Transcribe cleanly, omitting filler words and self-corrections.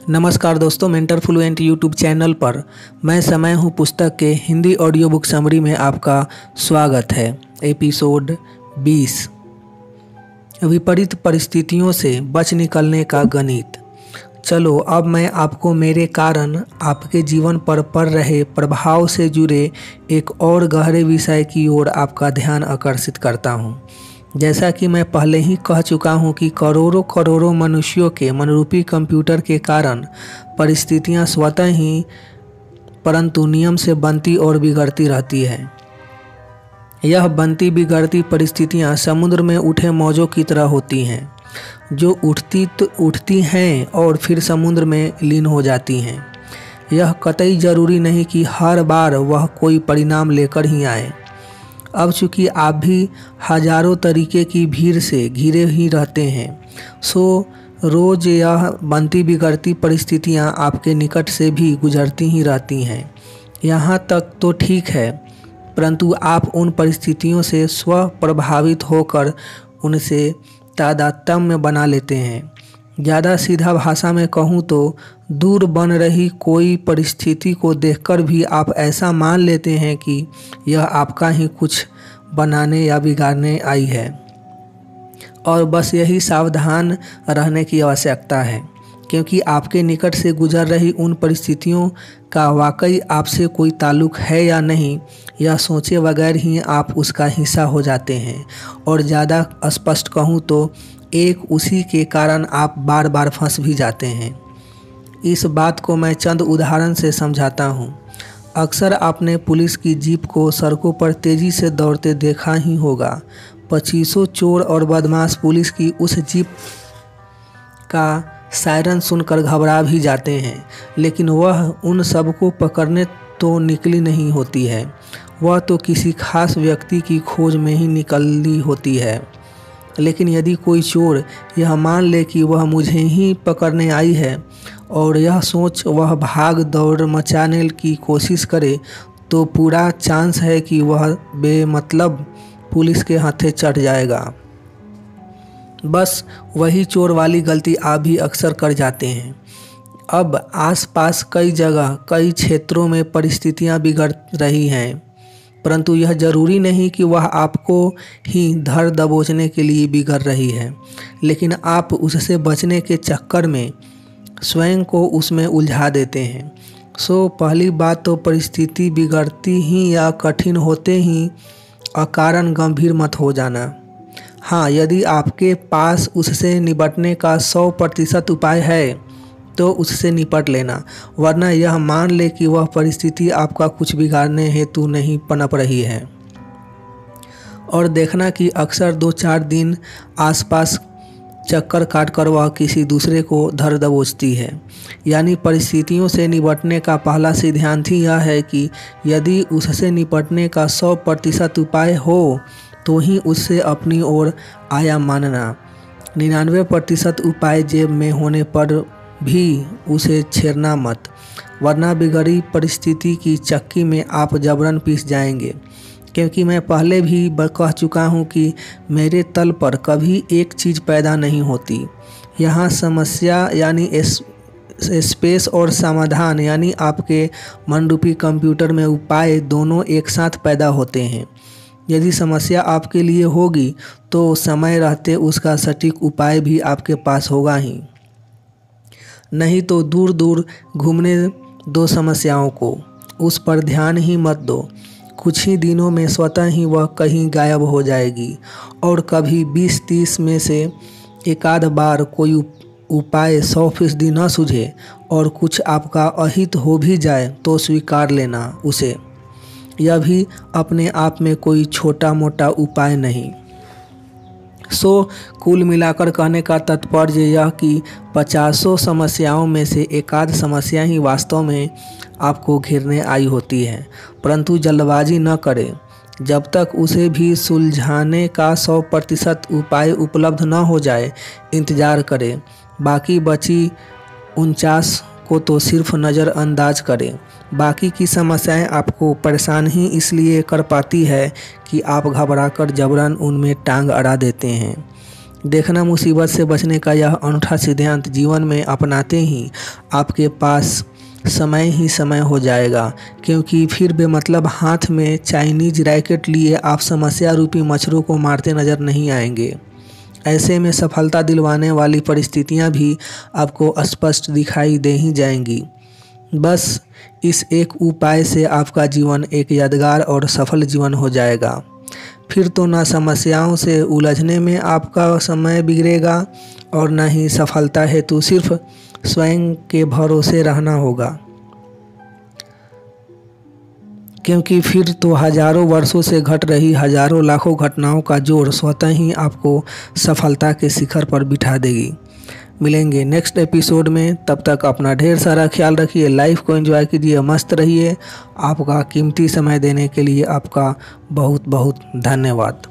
नमस्कार दोस्तों, mentor fluent YouTube channel पर मैं समय हूँ पुस्तक के हिंदी ऑडियो बुक समरी में आपका स्वागत है। एपिसोड 20 विपरीत परिस्थितियों से बच निकलने का गणित। चलो अब मैं आपको मेरे कारण आपके जीवन पर पड़ रहे प्रभाव से जुड़े एक और गहरे विषय की ओर आपका ध्यान आकर्षित करता हूँ। जैसा कि मैं पहले ही कह चुका हूं कि करोड़ों मनुष्यों के मनरूपी कंप्यूटर के कारण परिस्थितियां स्वतः ही परंतु नियम से बनती और बिगड़ती रहती है। यह बनती बिगड़ती परिस्थितियां समुद्र में उठे मौजों की तरह होती हैं, जो उठती हैं और फिर समुद्र में लीन हो जाती हैं। यह कतई जरूरी नहीं कि हर बार वह कोई परिणाम लेकर ही आए। अब चूंकि आप भी हजारों तरीके की भीड़ से घिरे ही रहते हैं, सो रोज यह बनती बिगड़ती परिस्थितियां आपके निकट से भी गुजरती ही रहती हैं। यहाँ तक तो ठीक है, परंतु आप उन परिस्थितियों से स्व प्रभावित होकर उनसे तादात्म्य बना लेते हैं। ज़्यादा सीधा भाषा में कहूँ तो दूर बन रही कोई परिस्थिति को देखकर भी आप ऐसा मान लेते हैं कि यह आपका ही कुछ बनाने या बिगाड़ने आई है, और बस यही सावधान रहने की आवश्यकता है, क्योंकि आपके निकट से गुजर रही उन परिस्थितियों का वाकई आपसे कोई ताल्लुक है या नहीं, यह सोचे बगैर ही आप उसका हिस्सा हो जाते हैं। और ज़्यादा स्पष्ट कहूँ तो एक उसी के कारण आप बार बार फंस भी जाते हैं। इस बात को मैं चंद उदाहरण से समझाता हूँ। अक्सर आपने पुलिस की जीप को सड़कों पर तेज़ी से दौड़ते देखा ही होगा। 25 चोर और बदमाश पुलिस की उस जीप का सायरन सुनकर घबरा भी जाते हैं, लेकिन वह उन सबको पकड़ने तो निकली नहीं होती है। वह तो किसी खास व्यक्ति की खोज में ही निकली होती है। लेकिन यदि कोई चोर यह मान ले कि वह मुझे ही पकड़ने आई है और यह सोच वह भाग दौड़ मचाने की कोशिश करे, तो पूरा चांस है कि वह बेमतलब पुलिस के हाथे चढ़ जाएगा। बस वही चोर वाली गलती आप भी अक्सर कर जाते हैं। अब आसपास कई जगह कई क्षेत्रों में परिस्थितियां बिगड़ रही हैं, परंतु यह जरूरी नहीं कि वह आपको ही धर दबोचने के लिए बिगड़ रही है, लेकिन आप उससे बचने के चक्कर में स्वयं को उसमें उलझा देते हैं। सो पहली बात तो परिस्थिति बिगड़ती ही या कठिन होते ही अकारण गंभीर मत हो जाना। हाँ, यदि आपके पास उससे निपटने का 100% उपाय है तो उससे निपट लेना, वरना यह मान ले कि वह परिस्थिति आपका कुछ बिगाड़ने हेतु नहीं पनप रही है। और देखना कि अक्सर 2-4 दिन आसपास चक्कर काटकर वह किसी दूसरे को धर दबोचती है। यानी परिस्थितियों से निपटने का पहला सिद्धांत ही यह है कि यदि उससे निपटने का 100% उपाय हो तो ही उससे अपनी ओर आया मानना। 99% उपाय जेब में होने पर भी उसे छेड़ना मत, वरना बिगड़ी परिस्थिति की चक्की में आप जबरन पिस जाएंगे। क्योंकि मैं पहले भी कह चुका हूँ कि मेरे तल पर कभी एक चीज़ पैदा नहीं होती। यहाँ समस्या यानी स्पेस और समाधान यानी आपके मनरूपी कंप्यूटर में उपाय दोनों एक साथ पैदा होते हैं। यदि समस्या आपके लिए होगी तो समय रहते उसका सटीक उपाय भी आपके पास होगा ही। नहीं तो दूर दूर घूमने दो समस्याओं को, उस पर ध्यान ही मत दो। कुछ ही दिनों में स्वतः ही वह कहीं गायब हो जाएगी। और कभी 20-30 में से एकाध बार कोई उपाय 100% न सूझे और कुछ आपका अहित हो भी जाए तो स्वीकार लेना उसे। यह भी अपने आप में कोई छोटा मोटा उपाय नहीं। सो कुल मिलाकर कहने का तात्पर्य यह कि 50 समस्याओं में से एकाध समस्या ही वास्तव में आपको घेरने आई होती है। परंतु जल्दबाजी न करें। जब तक उसे भी सुलझाने का 100% उपाय उपलब्ध न हो जाए इंतज़ार करें। बाकी बची 49 को तो सिर्फ नज़रअंदाज करें। बाकी की समस्याएं आपको परेशान ही इसलिए कर पाती है कि आप घबराकर जबरन उनमें टांग अड़ा देते हैं। देखना, मुसीबत से बचने का यह अनूठा सिद्धांत जीवन में अपनाते ही आपके पास समय ही समय हो जाएगा, क्योंकि फिर बेमतलब हाथ में चाइनीज रैकेट लिए आप समस्या रूपी मच्छरों को मारते नजर नहीं आएंगे। ऐसे में सफलता दिलवाने वाली परिस्थितियां भी आपको स्पष्ट दिखाई दे ही जाएंगी। बस इस एक उपाय से आपका जीवन एक यादगार और सफल जीवन हो जाएगा। फिर तो ना समस्याओं से उलझने में आपका समय बिगड़ेगा और ना ही सफलता हेतु सिर्फ स्वयं के भरोसे रहना होगा, क्योंकि फिर तो हजारों वर्षों से घट रही हजारों लाखों घटनाओं का जोड़ स्वतः ही आपको सफलता के शिखर पर बिठा देगी। मिलेंगे नेक्स्ट एपिसोड में, तब तक अपना ढेर सारा ख्याल रखिए, लाइफ को एंजॉय कीजिए, मस्त रहिए। आपका कीमती समय देने के लिए आपका बहुत बहुत धन्यवाद।